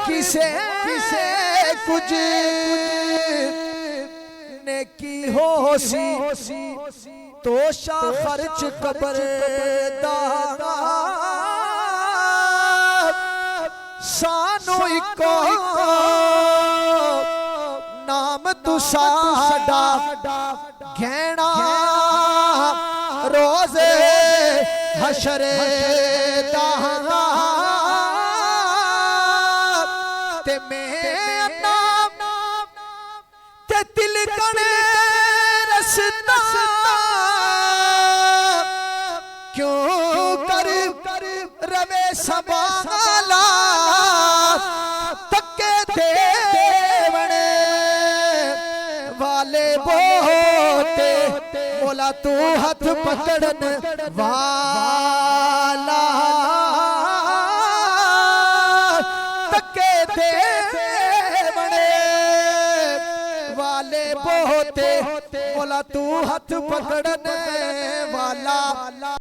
किसे कुछ ने की हो सी तो शाह खर्च कबर दागा सानू इको नाम तू साडा गहना रोज़े हशरे दागा ते मैं नाम ते तिलकने रसता क्यों कर रवे संभाला तके देवने वाले बोते बोला तू हाथ पकड़न वाला तके देवने वाले बोते बोला तू हाथ पकड़ने वाला।